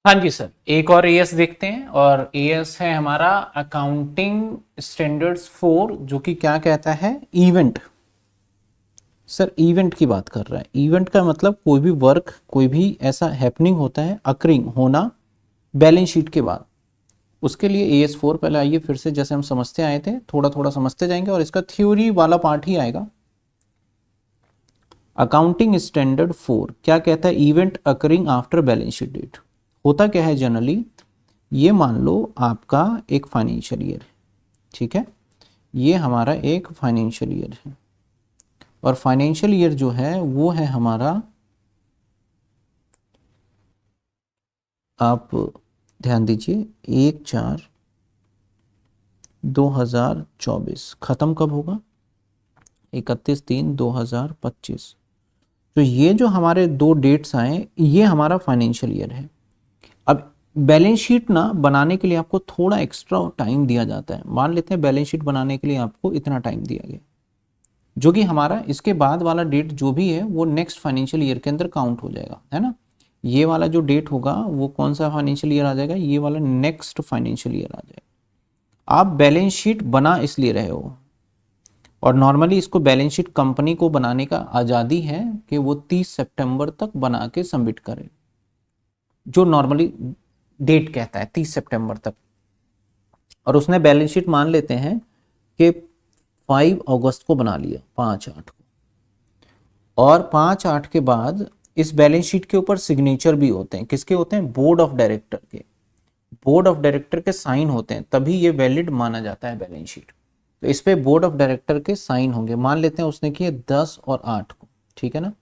हाँ जी सर, एक और एएस देखते हैं और एएस है हमारा अकाउंटिंग स्टैंडर्ड्स 4, जो कि क्या कहता है, इवेंट। सर इवेंट की बात कर रहा है। इवेंट का मतलब कोई भी वर्क, कोई भी ऐसा हैपनिंग होता है, अकरिंग होना बैलेंस शीट के बाद, उसके लिए एएस 4। पहले आइए फिर से जैसे हम समझते आए थे थोड़ा थोड़ा समझते जाएंगे और इसका थ्योरी वाला पार्ट ही आएगा। अकाउंटिंग स्टैंडर्ड 4 क्या कहता है, event occurring after balance sheet date. होता क्या है जनरली, ये मान लो आपका एक फाइनेंशियल ईयर है, ठीक है, ये हमारा एक फाइनेंशियल ईयर है और फाइनेंशियल ईयर जो है वो है हमारा, आप ध्यान दीजिए, 1/4/2024 खत्म कब होगा, 31/3/2025। तो ये जो हमारे दो डेट्स आए, ये हमारा फाइनेंशियल ईयर है। अब बैलेंस शीट ना बनाने के लिए आपको थोड़ा एक्स्ट्रा टाइम दिया जाता है। मान लेते हैं बैलेंस शीट बनाने के लिए आपको इतना टाइम दिया गया, जो कि हमारा इसके बाद वाला डेट जो भी है वो नेक्स्ट फाइनेंशियल ईयर के अंदर काउंट हो जाएगा, है ना। ये वाला जो डेट होगा वो कौन सा फाइनेंशियल ईयर आ जाएगा, ये वाला नेक्स्ट फाइनेंशियल ईयर आ जाएगा। आप बैलेंस शीट बना इसलिए रहे हो, और नॉर्मली इसको बैलेंस शीट कंपनी को बनाने का आज़ादी है कि वो 30 सितंबर तक बना के सबमिट करे, जो नॉर्मली डेट कहता है 30 सितंबर तक। और उसने बैलेंस शीट मान लेते हैं कि 5 अगस्त को बना लिया, 5/8 को, और 5/8 के बाद इस बैलेंस शीट के ऊपर सिग्नेचर भी होते हैं। किसके होते हैं, बोर्ड ऑफ डायरेक्टर के। बोर्ड ऑफ डायरेक्टर के साइन होते हैं, तभी ये वैलिड माना जाता है बैलेंस शीट। तो इस पे बोर्ड ऑफ डायरेक्टर के साइन होंगे। मान लेते हैं उसने किए 10 और 8 को, ठीक है ना।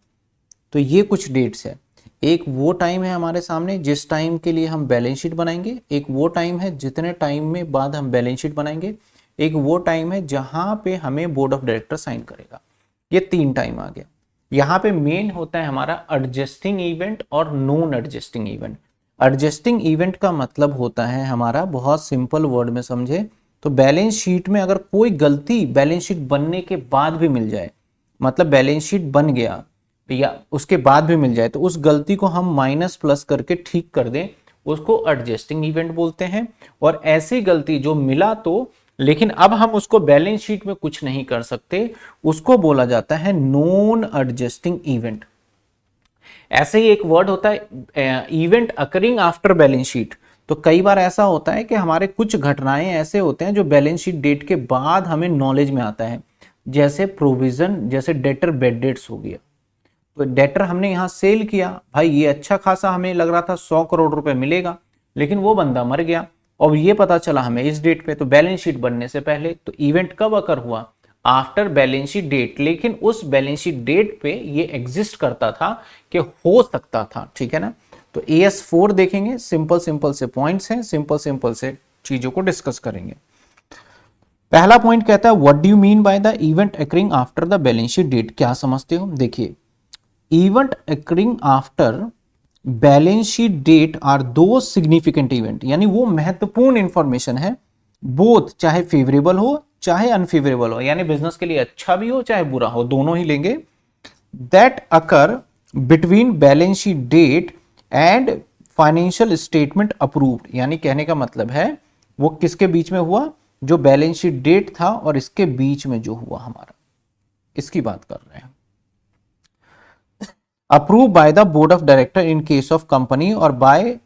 तो ये कुछ डेट्स है। एक वो टाइम है हमारे सामने जिस टाइम के लिए हम बैलेंस शीट बनाएंगे, एक वो टाइम है जितने टाइम में बाद हम बैलेंस शीट बनाएंगे, एक वो टाइम है जहां पे हमें बोर्ड ऑफ डायरेक्टर साइन करेगा। ये 3 टाइम आ गया। यहाँ पे मेन होता है हमारा एडजस्टिंग इवेंट और non adjusting event. Adjusting event का मतलब होता है हमारा, बहुत सिंपल वर्ड में समझे तो, बैलेंस शीट में अगर कोई गलती बैलेंस शीट बनने के बाद भी मिल जाए, मतलब बैलेंस शीट बन गया या उसके बाद भी मिल जाए, तो उस गलती को हम माइनस प्लस करके ठीक कर दें, उसको एडजस्टिंग इवेंट बोलते हैं। और ऐसी गलती जो मिला तो, लेकिन अब हम उसको बैलेंस शीट में कुछ नहीं कर सकते, उसको बोला जाता है नॉन एडजस्टिंग इवेंट। ऐसे ही एक वर्ड होता है event occurring after balance sheet. तो कई बार ऐसा होता है कि हमारे कुछ घटनाएं ऐसे होते हैं जो बैलेंस शीट डेट के बाद हमें नॉलेज में आता है, जैसे प्रोविजन, जैसे डेटर बेड डेट्स हो गया। तो डेटर हमने यहाँ सेल किया, भाई ये अच्छा खासा हमें लग रहा था 100 करोड़ रुपए मिलेगा, लेकिन वो बंदा मर गया और ये पता चला हमें इस डेट पे। तो बैलेंस शीट बनने से पहले, तो इवेंट कब अकर हुआ, आफ्टर बैलेंस शीट डेट, लेकिन उस बैलेंस शीट डेट पे ये एग्जिस्ट करता था कि हो सकता था, ठीक है ना। तो AS4 देखेंगे, सिंपल सिंपल से पॉइंट्स हैं, सिंपल सिंपल से चीजों को डिस्कस करेंगे। पहला पॉइंट कहता है what do you mean by the event occurring after the balance sheet date. क्या समझते हो, देखिए, event occurring after balance sheet date are दो सिग्निफिकेंट इवेंट, यानी वो महत्वपूर्ण इंफॉर्मेशन है, बोथ चाहे फेवरेबल हो चाहे अनफेवरेबल हो, यानी बिजनेस के लिए अच्छा भी हो चाहे बुरा हो, दोनों ही लेंगे, that occur between balance sheet date and financial statement approved. यानी कहने का मतलब है वो किसके बीच में हुआ, जो बैलेंस शीट डेट था और इसके बीच में जो हुआ हमारा, इसकी बात कर रहे हैं। approved by the board of director in case of company और by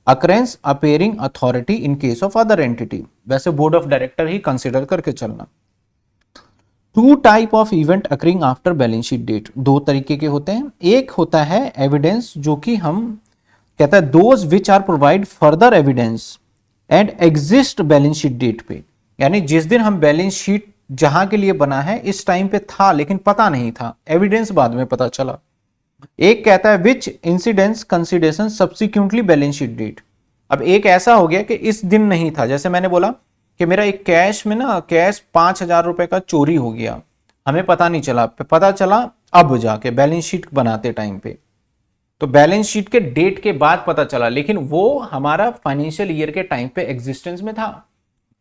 occurrence appearing authority in case of other entity। वैसे board of director he consider करके चलना। Two type of event occurring after balance sheet date, दो तरीके के होते हैं। एक होता है एविडेंस, जो कि हम कहता है those which are provide further evidence and exist balance sheet date पे, यानी जिस दिन हम बैलेंस शीट जहां के लिए बना है इस टाइम पे था लेकिन पता नहीं था, एविडेंस बाद में पता चला। एक कहता है which incidence consideration subsequently balance sheet date. अब एक ऐसा हो गया कि इस दिन नहीं था, जैसे मैंने बोला कि मेरा एक कैश में ना, कैश 5,000 रुपए का चोरी हो गया, हमें पता नहीं चला, पता चला अब जाके बैलेंस शीट बनाते टाइम पे, तो बैलेंस शीट के डेट के बाद पता चला, लेकिन वो हमारा फाइनेंशियल ईयर के टाइम पे एग्जिस्टेंस में था।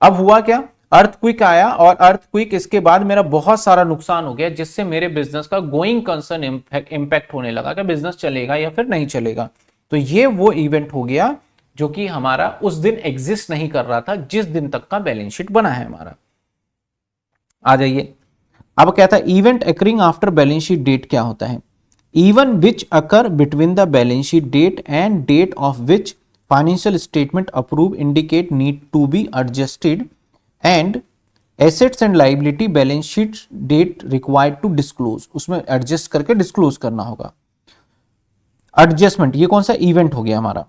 अब हुआ क्या, अर्थक्विक आया और अर्थक्विक इसके बाद मेरा बहुत सारा नुकसान हो गया, जिससे मेरे बिजनेस का गोइंग कंसर्न इंपैक्ट होने लगा कि बिजनेस चलेगा या फिर नहीं चलेगा। तो ये वो इवेंट हो गया जो कि हमारा उस दिन एग्जिस्ट नहीं कर रहा था जिस दिन तक का बैलेंस शीट बना है हमारा। आ जाइए, अब कहता है event occurring after balance sheet date क्या होता है। Even which occur between the balance sheet date and date of which financial statement approve indicate need to be adjusted and assets and liability balance sheet date required to disclose, उसमें adjust करके disclose करना होगा। Adjustment, ये कौन सा event हो गया हमारा।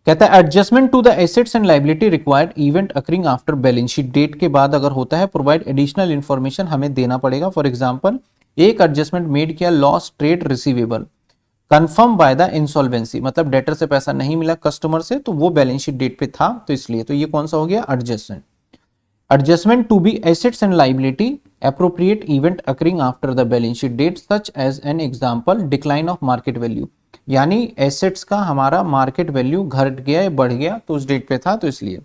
कहता है adjustment to the assets and liability required event occurring after balance sheet date के बाद अगर होता है प्रोवाइड एडिशनल इंफॉर्मेशन हमें देना पड़ेगा। फॉर एग्जांपल एक एडजस्टमेंट मेड किया loss trade receivable confirm by the insolvency, मतलब डेटर से पैसा नहीं मिला कस्टमर से तो वो बैलेंस शीट डेट पे था तो इसलिए, तो ये कौन सा हो गया adjustment. Adjustment to be assets and liability appropriate event occurring after the balance sheet date such as an example decline of market value, यानी एसेट्स का हमारा मार्केट वैल्यू घट गया या बढ़ गया तो उस डेट पे था तो इसलिए।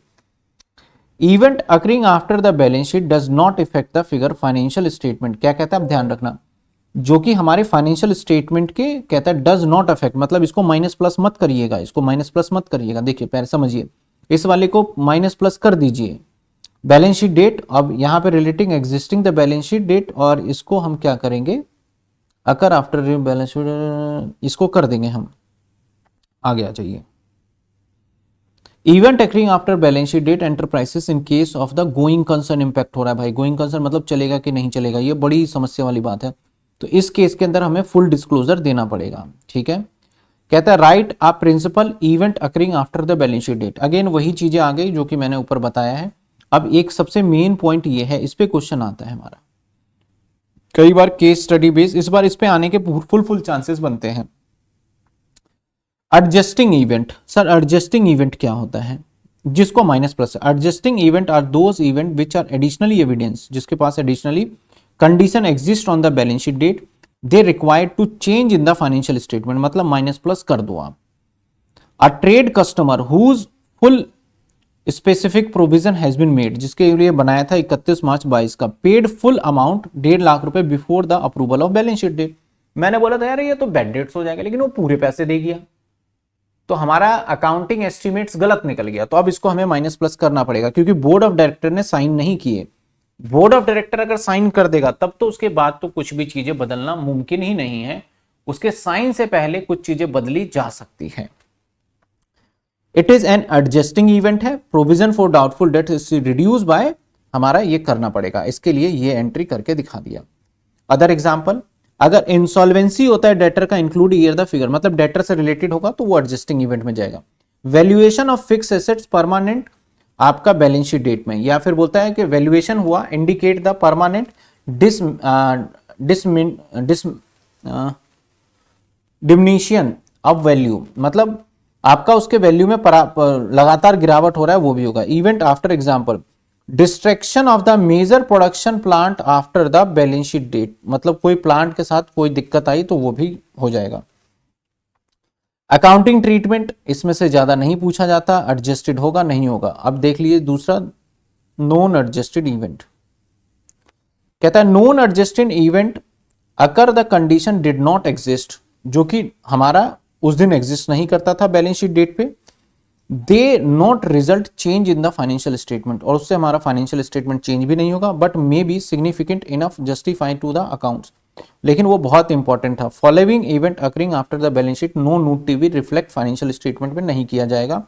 Event occurring after the balance sheet does not effect the figure financial statement, क्या कहता है, अब ध्यान रखना, जो कि हमारे फाइनेंशियल स्टेटमेंट के कहता है डज नॉट अफेक्ट, मतलब इसको माइनस प्लस मत करिएगा, इसको माइनस प्लस मत करिएगा। देखिए पहले समझिए, इस वाले को माइनस प्लस कर दीजिए बैलेंस शीट डेट, अब यहां पे relating existing the balance sheet date, और इसको हम क्या करेंगे अकर आफ्टर बैलेंस शीट, इसको कर देंगे हम। आगे आ जाइए, event occurring after balance sheet date enterprises in case of the going concern impact हो रहा है। भाई गोइंग कंसर्न मतलब चलेगा कि नहीं चलेगा, ये बड़ी समस्या वाली बात है, तो इस केस के अंदर हमें फुल डिस्क्लोजर देना पड़ेगा। ठीक है, कहता है right a principle event occurring after the balance sheet date, again वही चीजें आ गई जो कि मैंने ऊपर बताया है। अब एक सबसे मेन पॉइंट ये है, इस पे क्वेश्चन आता है हमारा कई बार केस स्टडी बेस, इस बार इस पे आने के फुल चांसेस बनते हैं। Adjusting event, sir adjusting event क्या होता है, जिसको minus plus, adjusting event are those events which are additionally evidence, जिसके पास additionally condition exist on the balance sheet date they required to change in the financial statement, मतलब minus plus कर दो आप। A trade customer whose full specific provision has been made, जिसके लिए बनाया था 31 मार्च 22 का, पेड फुल अमाउंट 1.5 लाख रुपए before the approval of balance sheet date. मैंने बोला था यार ये तो बैड डेट्स हो जाएगा, लेकिन वो पूरे पैसे दे गया, तो हमारा अकाउंटिंग एस्टिमेट्स गलत निकल गया, तो अब इसको हमें माइनस प्लस करना पड़ेगा क्योंकि बोर्ड ऑफ डायरेक्टर ने साइन नहीं किए। बोर्ड ऑफ डायरेक्टर अगर साइन कर देगा तब तो उसके बाद तो कुछ भी चीजें बदलना मुमकिन ही नहीं है, उसके साइन से पहले कुछ चीजें बदली जा सकती है। It is an adjusting event है, provision for doubtful debt is reduce by, हमारा ये करना पड़ेगा, इसके लिए ये एंट्री करके दिखा दिया। अदर एग्जांपल, अगर इंसॉल्वेंसी होता है डेटर का इंक्लूड ईयर द फिगर, मतलब डेटर से रिलेटेड होगा तो वो एडजस्टिंग इवेंट में जाएगा। Valuation of fix assets permanent आपका बैलेंस शीट डेट में, या फिर बोलता है कि वैल्यूएशन हुआ indicate the permanent diminishing of value, मतलब आपका उसके वैल्यू में लगातार गिरावट हो रहा है वो भी होगा। Event after example distraction of the major production plant after the balance sheet date, मतलब कोई प्लांट के साथ कोई दिक्कत आई तो वो भी हो जाएगा। अकाउंटिंग ट्रीटमेंट, इसमें से ज्यादा नहीं पूछा जाता, एडजस्टेड होगा नहीं होगा। अब देख लीजिए दूसरा, नॉन एडजस्टेड इवेंट, कहता है non adjusted event occur the condition did not exist, जो कि हमारा उस दिन एग्जिस्ट नहीं करता था बैलेंस शीट डेट पे, they not result change in the financial statement, और उससे हमारा फाइनेंशियल स्टेटमेंट चेंज भी नहीं होगा, but may be significant enough justify to the accounts, लेकिन वो बहुत इंपॉर्टेंट था। Following event occurring after the balance sheet no need to be reflect financial statement में नहीं किया जाएगा।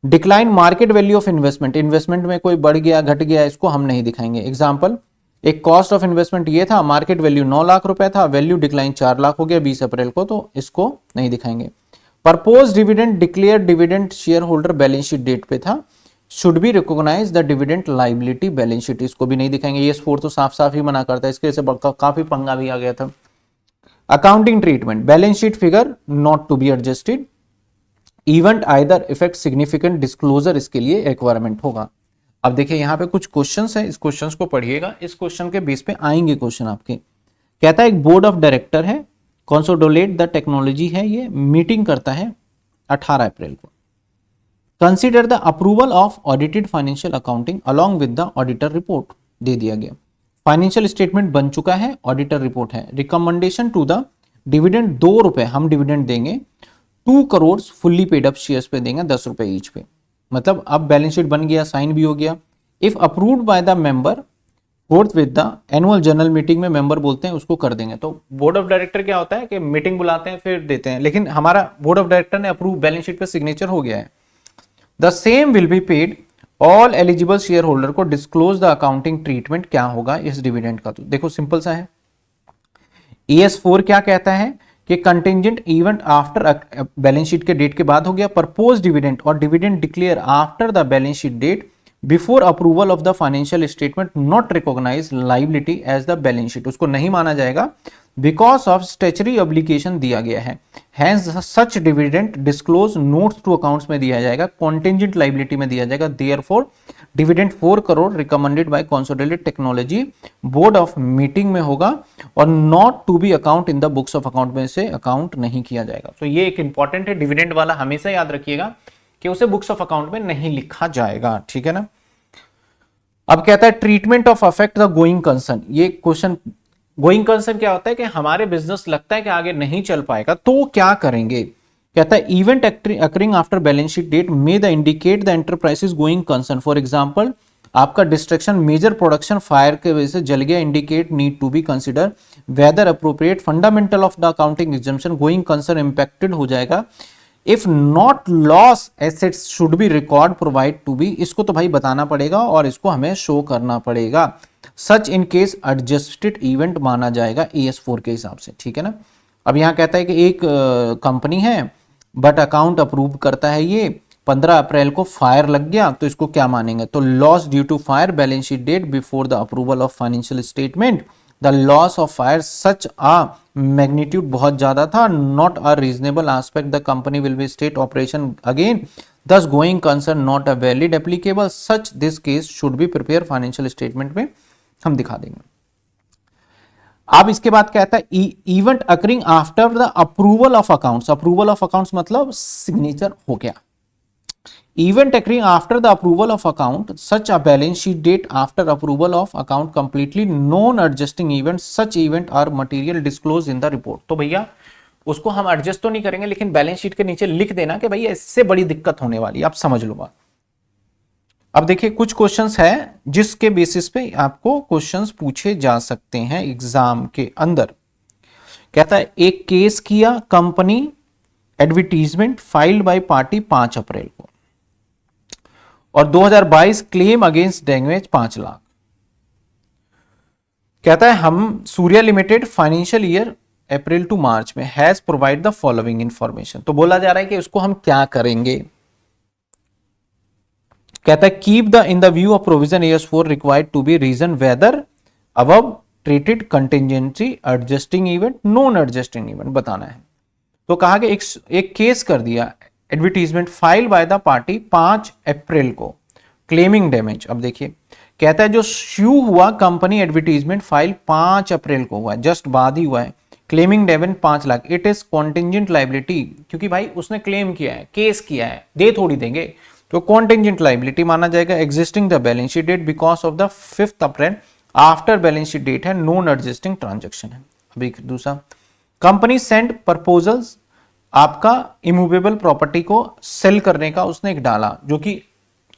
Decline market value of investment, investment में कोई बढ़ गया घट गया इसको हम नहीं दिखाएंगे। एग्जाम्पल, एक कॉस्ट ऑफ इन्वेस्टमेंट ये था, मार्केट वैल्यू 9 लाख रुपए था, वैल्यू डिक्लाइन 4 लाख हो गया 20 अप्रैल को, तो इसको नहीं दिखाएंगे। Purpose dividend declare dividend shareholder balance sheet date पे था, should be recognise the dividend liability balance sheet, इसको भी नहीं दिखाएंगे। ये स्कोर तो साफ साफ ही मना करता है, इसके से काफी पंगा भी आ गया था। Accounting treatment, balance sheet figure not to be adjusted, event either effect significant disclosure, इसके लिए रिक्वायरमेंट होगा। अब देखिए यहाँ पे कुछ क्वेश्चंस है, इस क्वेश्चंस को पढ़िएगा, इस क्वेश्चन के बेस पे आएंगे क्वेश्चन आपके। कहता है एक बोर्ड ऑफ डायरेक्टर है, कंसोलिडेट द टेक्नोलॉजी है, ये मीटिंग करता है 18 अप्रैल को। Consider the approval of audited financial accounting along with the auditor report, दे दिया गया। फाइनेंशियल स्टेटमेंट बन चुका है, ऑडिटर रिपोर्ट है। रिकमेंडेशन टू द डिविडेंड 2 रुपए हम डिविडेंड देंगे 2 crore fully paid up shares पे देंगे 10 रुपए ईच पे। मतलब अब बैलेंस शीट बन गया, साइन भी हो गया। If approved by the member fourth with the annual general meeting में मेंबर बोलते हैं उसको कर देंगे। तो बोर्ड ऑफ डायरेक्टर क्या होता है कि मीटिंग बुलाते हैं फिर देते हैं, लेकिन हमारा बोर्ड ऑफ डायरेक्टर ने अप्रूव, बैलेंस शीट पे सिग्नेचर हो गया है। The same will be paid all eligible share holder को डिस्क्लोज द अकाउंटिंग ट्रीटमेंट क्या होगा इस डिविडेंड का। तो देखो सिंपल सा है, ES4 क्या कहता है कि contingent event after balance sheet के डेट के बाद हो गया, प्रपोज डिविडेंड और dividend declare after the balance sheet date before approval of the financial statement not recognise liability as the balance sheet, उसको नहीं माना जाएगा बिकॉज ऑफ स्टैच्यूटरी ऑब्लिगेशन दिया गया है। Hence such dividend disclose notes to accounts में दिया जाएगा, कॉन्टेंजेंट लाइबिलिटी में दिया जाएगा। Therefore dividend 4 crore recommended by consolidated technology board of meeting में होगा और not to be account in the books of account में से अकाउंट नहीं किया जाएगा। तो ये एक इंपॉर्टेंट है, डिविडेंड वाला हमेशा याद रखिएगा कि उसे बुक्स ऑफ अकाउंट में नहीं लिखा जाएगा, ठीक है ना। अब कहता है treatment of affect the going concern. ये क्वेश्चन, गोइंग कंसर्न क्या होता है कि हमारे बिजनेस लगता है कि आगे नहीं चल पाएगा तो क्या करेंगे। कहता है event occurring after balance sheet date may the indicate the enterprise going concern. For example आपका डिस्ट्रक्शन मेजर प्रोडक्शन फायर के वजह से जल गया, indicate need to be consider whether appropriate fundamental of the accounting exemption, going concern impacted हो जाएगा। If not loss assets should be record provide to be, इसको तो भाई बताना पड़ेगा और इसको हमें शो करना पड़ेगा। सच इन केस एडजस्टेड इवेंट माना जाएगा ES4 के हिसाब से, ठीक है ना। अब यहां कहता है कि एक कंपनी है बट अकाउंट अप्रूव करता है ये 15 अप्रैल को फायर लग गया, तो इसको क्या मानेंगे। तो loss due to fire balance sheet date before the approval of financial statement, the loss of fire such a magnitude बहुत ज्यादा था, not a reasonable aspect the company will be state operation again, thus going concern not a valid applicable, such this case should be prepare financial statement में हम दिखा देंगे। अब इसके बाद कहता है event occurring after the approval of accounts. Approval of accounts मतलब सिग्नेचर हो गया। Event occurring after the approval of account such a balance sheet date after approval of account completely non adjusting event, such event are material disclose in the report. तो भैया उसको हम adjust तो नहीं करेंगे लेकिन बैलेंस शीट के नीचे लिख देना कि भैया इससे बड़ी दिक्कत होने वाली है, आप समझ लो बात। अब देखिए कुछ क्वेश्चंस है जिसके बेसिस पे आपको क्वेश्चंस पूछे जा सकते हैं एग्जाम के अंदर। कहता है एक केस किया company, advertisement filed by party 5 April को और 2022 क्लेम अगेंस्ट डैमेज 5 लाख। कहता है हम Surya limited financial year April to March में has provide the following information. तो बोला जा रहा है कि उसको हम क्या करेंगे। कहता है keep the in the view of provision ES4 required to be reason whether above treated contingency adjusting event non adjusting event बताना है। तो कहा कि एक केस कर दिया, advertisement file by the party 5 April को क्लेमिंग डैमेज। अब देखिए कहता है जो श्यू हुआ कंपनी एडवर्टीजमेंट फाइल 5 अप्रैल को हुआ, जस्ट बाद ही हुआ है, claiming damage 5 lakh, it is contingent liability, क्योंकि भाई उसने क्लेम किया है, केस किया है, दे थोड़ी देंगे, तो कॉन्टिंजेंट लाइबिलिटी माना जाएगा। Existing the balance sheet date because of the 5 April after balance sheet date है, नॉन एडजस्टिंग ट्रांजेक्शन है। अभी दूसरा कंपनी सेंड प्रपोजल्स, आपका इमूवेबल प्रॉपर्टी को सेल करने का उसने एक डाला, जो कि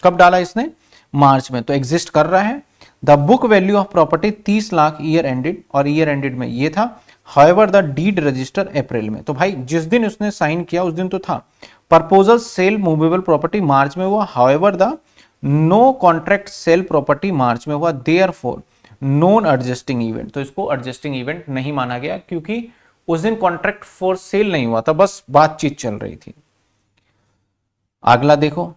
कब डाला इसने, मार्च में, तो एग्जिस्ट कर रहा है। The book value of property 30 lakh year ended, और ईयर एंडेड में ये था। हाउएवर द डीड रजिस्टर अप्रैल में, तो भाई जिस दिन उसने साइन किया उस दिन तो था। Proposal sale movable property March में हुआ, however the no contract sale property March में हुआ, देयरफॉर नॉन एडजस्टिंग इवेंट, तो इसको एडजस्टिंग इवेंट नहीं माना गया क्योंकि उस दिन कॉन्ट्रैक्ट फॉर सेल नहीं हुआ था, बस बातचीत चल रही थी। अगला देखो,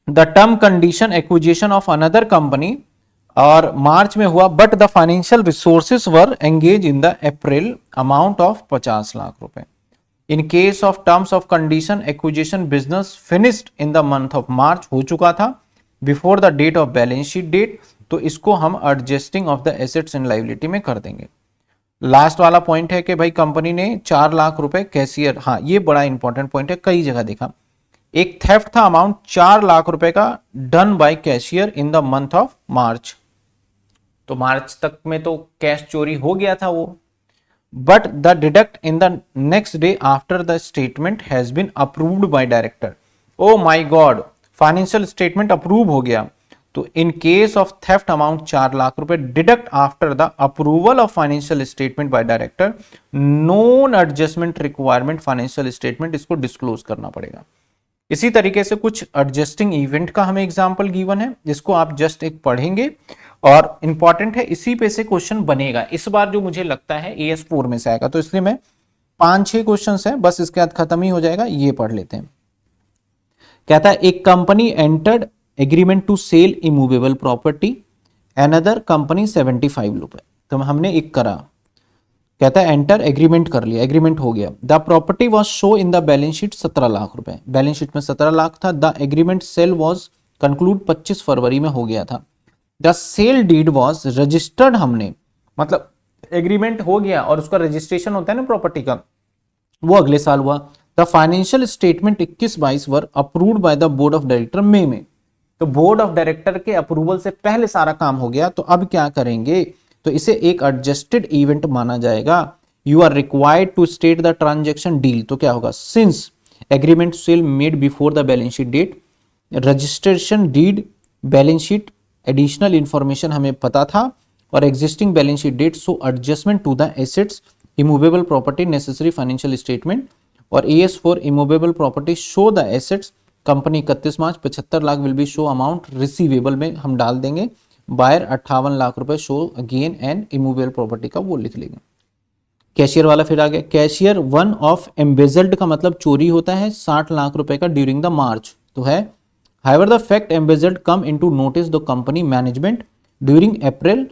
the term condition acquisition of another company और मार्च में हुआ, but the financial resources were engage in the April, amount of 50 lakh रुपए। In case of terms of condition acquisition business finished in the month of March, हो चुका था before the date of balance sheet date, तो इसको हम adjusting of the assets and liability में कर देंगे। लास्ट वाला पॉइंट है कि भाई कंपनी ने 4 लाख रुपए कैशियर, हाँ ये बड़ा इंपॉर्टेंट पॉइंट है, कई जगह देखा, एक थेफ्ट था अमाउंट 4 लाख रुपए का done by cashier in the month of मार्च, तो मार्च तक में तो कैश चोरी हो गया था वो, but the deduct in the next day after the statement has been approved by director. Oh my god, financial statement approve हो गया, तो in case of theft amount 4 lakh रुपए, deduct after the approval of financial statement by director, non adjustment requirement financial statement, इसको disclose करना पड़ेगा। इसी तरीके से कुछ एडजस्टिंग इवेंट का हमें एग्जांपल गिवन है, जिसको आप जस्ट एक पढ़ेंगे और इंपॉर्टेंट है, इसी पे से क्वेश्चन बनेगा इस बार, जो मुझे लगता है AS4 में से आएगा। तो इसलिए मैं 5-6 क्वेश्चन है बस, इसके बाद खत्म ही हो जाएगा। ये पढ़ लेते हैं। कहता है एक company entered agreement to sale immovable property, another company 75 रुपए, तो हमने एक करा। कहता है एंटर एग्रीमेंट कर लिया, एग्रीमेंट हो गया। The property was show in the balance sheet 17 lakh रुपए, बैलेंस शीट में 17 लाख था। The agreement sale was concluded 25 February में हो गया था। The sale deed was registered, हमने मतलब एग्रीमेंट हो गया और उसका रजिस्ट्रेशन होता है ना प्रॉपर्टी का, वो अगले साल हुआ। The financial statement 21-22 were approved by the board of director मई में, तो बोर्ड ऑफ डायरेक्टर के अप्रूवल से पहले सारा काम हो गया। तो अब क्या करेंगे, तो इसे एक एडजस्टेड इवेंट माना जाएगा। You are required to state the transaction deal, तो क्या होगा, since agreement sale made before the balance sheet date, registration deed, balance sheet, additional information हमें पता था, और existing balance sheet date, so adjustment to the assets, immovable property, necessary financial statement. और AS4 immovable property show the assets, company 31 March 75 lakh will be show amount receivable में हम डाल देंगे, buyer 58 lakh रुपए show again and immovable property का वो लिख लेंगे। कैशियर वाला फिर आ गया, कैशियर 1 ऑफ एम्बेजल्ड का मतलब चोरी होता है 60 लाख रुपए का ड्यूरिंग द मार्च, तो है however the fact embezzled come into notice the company management during April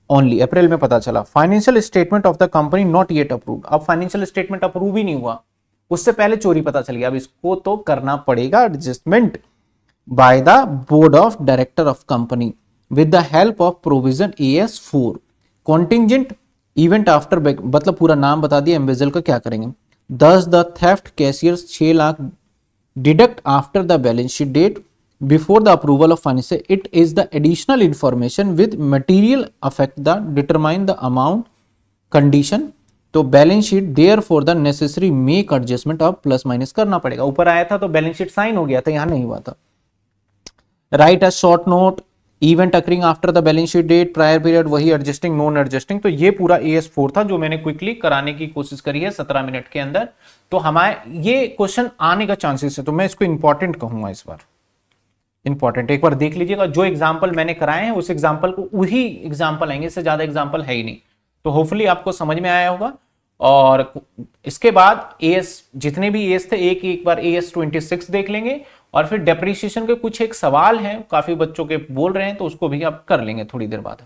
only, अप्रैल में पता चला। Financial statement of the company not yet approved, अब फाइनेंशियल स्टेटमेंट अप्रूव ही नहीं हुआ, उससे पहले चोरी पता चल गया। अब इसको तो करना पड़ेगा adjustment bye the board of director of company with the help of provision AS4। Contingent event after, मतलब पूरा नाम बता दिया, एम्बेजल का क्या करेंगे। Thus the theft cashiers 6 lakh deduct after the balance sheet date before the approval of financial, it is the additional information with material affect the determine the amount condition, तो balance sheet therefore the necessary make adjustment of plus minus करना पड़ेगा। ऊपर आया था तो balance sheet sign हो गया था, यहां नहीं हुआ था। Right a short note event occurring after the balance sheet date, prior period, वही एडजस्टिंग नॉन एडजस्टिंग। तो ये पूरा AS4 था जो मैंने क्विकली कराने की कोशिश करी है 17 मिनट के अंदर। तो हमारे ये क्वेश्चन आने का चांसेस है, तो मैं इसको इंपॉर्टेंट कहूंगा इस बार, इंपॉर्टेंट। एक बार देख लीजिएगा, जो एग्जाम्पल मैंने कराए हैं उस एग्जाम्पल को वही एग्जाम्पल आएंगे, इससे ज्यादा एग्जाम्पल है ही नहीं। तो होपफुली आपको समझ में आया होगा। और इसके बाद AS जितने भी AS थे एक बार AS26 देख लेंगे, और फिर डेप्रिसिएशन के कुछ एक सवाल हैं, काफी बच्चों के बोल रहे हैं, तो उसको भी आप कर लेंगे थोड़ी देर बाद।